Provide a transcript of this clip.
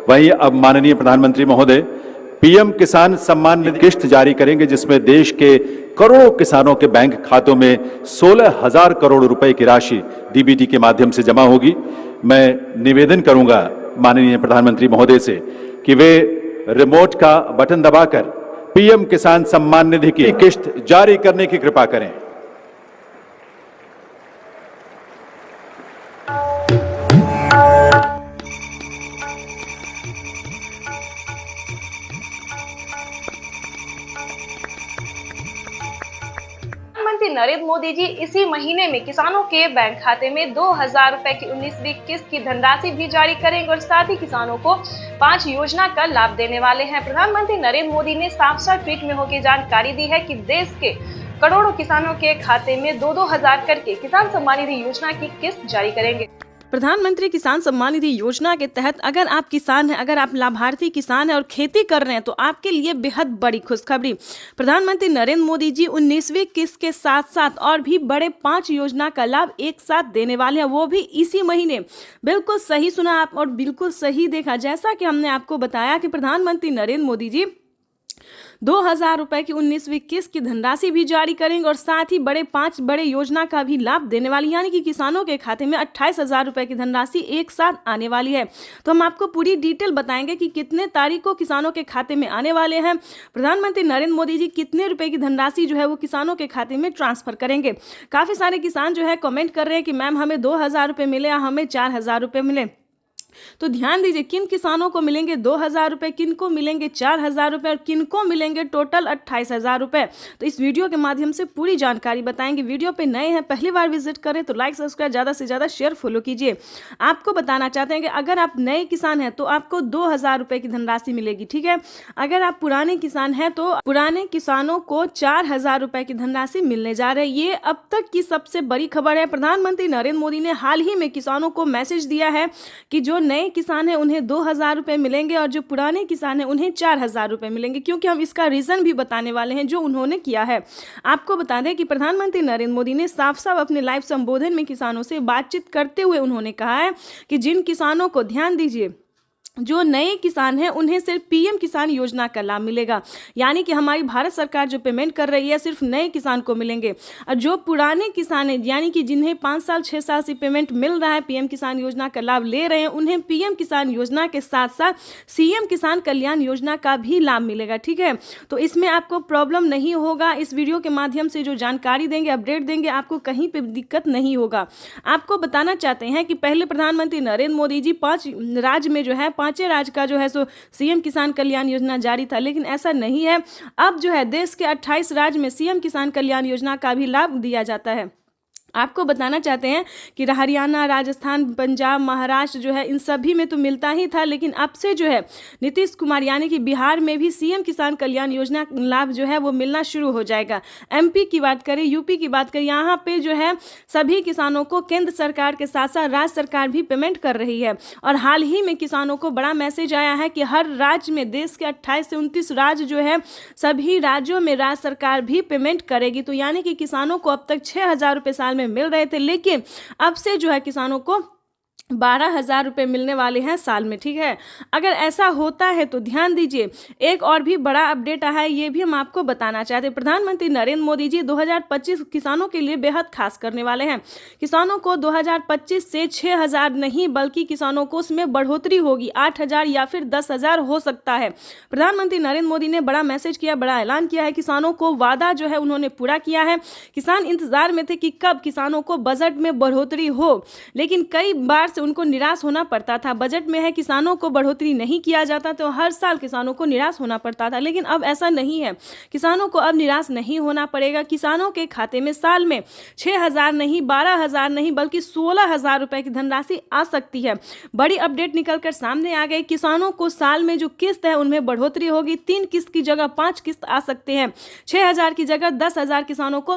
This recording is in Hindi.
वहीं अब माननीय प्रधानमंत्री महोदय पीएम किसान सम्मान निधि किश्त जारी करेंगे, जिसमें देश के करोड़ों किसानों के बैंक खातों में 16,000 करोड़ रुपए की राशि डीबीटी के माध्यम से जमा होगी। मैं निवेदन करूंगा माननीय प्रधानमंत्री महोदय से कि वे रिमोट का बटन दबाकर पीएम किसान सम्मान निधि की किश्त जारी करने की कृपा करें। प्रधानमंत्री नरेंद्र मोदी जी इसी महीने में किसानों के बैंक खाते में 2,000 रुपए की 19वीं किस्त की धनराशि भी जारी करेंगे और साथ ही किसानों को 5 योजना का लाभ देने वाले हैं। प्रधानमंत्री नरेंद्र मोदी ने साफ-साफ ट्वीट में होकर जानकारी दी है कि देश के करोड़ों किसानों के खाते में 2-2 हजार करके किसान सम्मान निधि योजना की किस्त जारी करेंगे। प्रधानमंत्री किसान सम्मान निधि योजना के तहत अगर आप किसान हैं, अगर आप लाभार्थी किसान हैं और खेती कर रहे हैं तो आपके लिए बेहद बड़ी खुशखबरी। प्रधानमंत्री नरेंद्र मोदी जी 19वीं किस्त के साथ साथ और भी बड़े 5 योजना का लाभ एक साथ देने वाले हैं, वो भी इसी महीने। बिल्कुल सही सुना आप और बिल्कुल सही देखा। जैसा कि हमने आपको बताया कि प्रधानमंत्री नरेंद्र मोदी जी 2,000 रुपए की 19वीं किस्त की धनराशि भी जारी करेंगे और साथ ही 5 बड़े योजना का भी लाभ देने वाली, यानी कि किसानों के खाते में 28,000 रुपए की धनराशि एक साथ आने वाली है। तो हम आपको पूरी डिटेल बताएंगे कि कितने तारीख को किसानों के खाते में आने वाले हैं। प्रधानमंत्री नरेंद्र मोदी जी कितने रुपए की धनराशि जो है वो किसानों के खाते में ट्रांसफर करेंगे। काफी सारे किसान जो है कमेंट कर रहे हैं कि मैम हमें 2,000 रुपए मिले या हमें 4,000 रुपए मिले। तो ध्यान दीजिए किन किसानों को मिलेंगे 2,000 रुपए, किन को मिलेंगे 4,000 रुपए और किन को मिलेंगे टोटल 28,000 रुपए। तो इस वीडियो के माध्यम से पूरी जानकारी बताएंगे। वीडियो पे नए हैं, पहली बार विजिट करें तो लाइक सब्सक्राइब ज़्यादा से ज़्यादा शेयर फॉलो कीजिए। आपको बताना चाहते हैं कि अगर आप नए किसान हैं तो आपको 2,000 रुपए की धनराशि मिलेगी, ठीक है। अगर आप पुराने किसान हैं तो पुराने किसानों को 4,000 रुपए की धनराशि मिलने जा रही है। ये अब तक की सबसे बड़ी खबर है। प्रधानमंत्री नरेंद्र मोदी ने हाल ही में किसानों को मैसेज दिया है कि जो नए किसान हैं उन्हें 2,000 रुपए मिलेंगे और जो पुराने किसान हैं उन्हें 4,000 रुपए मिलेंगे, क्योंकि हम इसका रीजन भी बताने वाले हैं जो उन्होंने किया है। आपको बता दें कि प्रधानमंत्री नरेंद्र मोदी ने साफ साफ अपने लाइव संबोधन में किसानों से बातचीत करते हुए उन्होंने कहा है कि जिन किसानों को, ध्यान दीजिए, जो नए किसान हैं उन्हें सिर्फ पीएम किसान योजना का लाभ मिलेगा, यानी कि हमारी भारत सरकार जो पेमेंट कर रही है सिर्फ नए किसान को मिलेंगे। और जो पुराने किसान हैं, यानी कि जिन्हें 5 साल 6 साल से पेमेंट मिल रहा है, पीएम किसान योजना का लाभ ले रहे हैं, उन्हें पीएम किसान योजना के साथ साथ सीएम किसान कल्याण योजना का भी लाभ मिलेगा, ठीक है। तो इसमें आपको प्रॉब्लम नहीं होगा। इस वीडियो के माध्यम से जो जानकारी देंगे, अपडेट देंगे, आपको कहीं पर दिक्कत नहीं होगा। आपको बताना चाहते हैं कि पहले प्रधानमंत्री नरेंद्र मोदी जी 5 राज्य में जो है 5 राज्य का जो है सो सीएम किसान कल्याण योजना जारी था, लेकिन ऐसा नहीं है। अब जो है देश के 28 राज्य में सीएम किसान कल्याण योजना का भी लाभ दिया जाता है। आपको बताना चाहते हैं कि हरियाणा, राजस्थान, पंजाब, महाराष्ट्र जो है इन सभी में तो मिलता ही था, लेकिन अब से जो है नीतीश कुमार यानी कि बिहार में भी सीएम किसान कल्याण योजना लाभ जो है वो मिलना शुरू हो जाएगा। एमपी की बात करें, यूपी की बात करें, यहाँ पे जो है सभी किसानों को केंद्र सरकार के साथ साथ राज्य सरकार भी पेमेंट कर रही है। और हाल ही में किसानों को बड़ा मैसेज आया है कि हर राज्य में, देश के 28 से 29 राज्य जो है, सभी राज्यों में राज्य सरकार भी पेमेंट करेगी। तो यानी कि किसानों को अब तक 6,000 रुपये साल में मिल रहे थे, लेकिन अब से जो है किसानों को 12,000 रुपये मिलने वाले हैं साल में, ठीक है। अगर ऐसा होता है तो ध्यान दीजिए, एक और भी बड़ा अपडेट आया है, ये भी हम आपको बताना चाहते हैं। प्रधानमंत्री नरेंद्र मोदी जी 2025 किसानों के लिए बेहद खास करने वाले हैं। किसानों को 2025 से 6,000 नहीं बल्कि किसानों को उसमें बढ़ोतरी होगी, 8,000 या फिर 10,000 हो सकता है। प्रधानमंत्री नरेंद्र मोदी ने बड़ा मैसेज किया, बड़ा ऐलान किया है। किसानों को वादा जो है उन्होंने पूरा किया है। किसान इंतजार में थे कि कब किसानों को बजट में बढ़ोतरी हो, लेकिन कई बार से उनको निराश होना पड़ता था। बजट में है किसानों को बढ़ोतरी नहीं किया जाता तो हर साल किसानों को निराश होना पड़ता था, लेकिन अब ऐसा नहीं है। किसानों को अब निराश नहीं होना पड़ेगा। किसानों के खाते में साल में 6,000 नहीं, 12,000 नहीं बल्कि 16,000 रुपए की धनराशि आ सकती है। बड़ी अपडेट निकलकर सामने आ गई। किसानों को साल में जो किस्त है उनमें बढ़ोतरी होगी। 3 किस्त की जगह 5 किस्त आ सकते हैं। 6,000 की जगह 10,000 किसानों को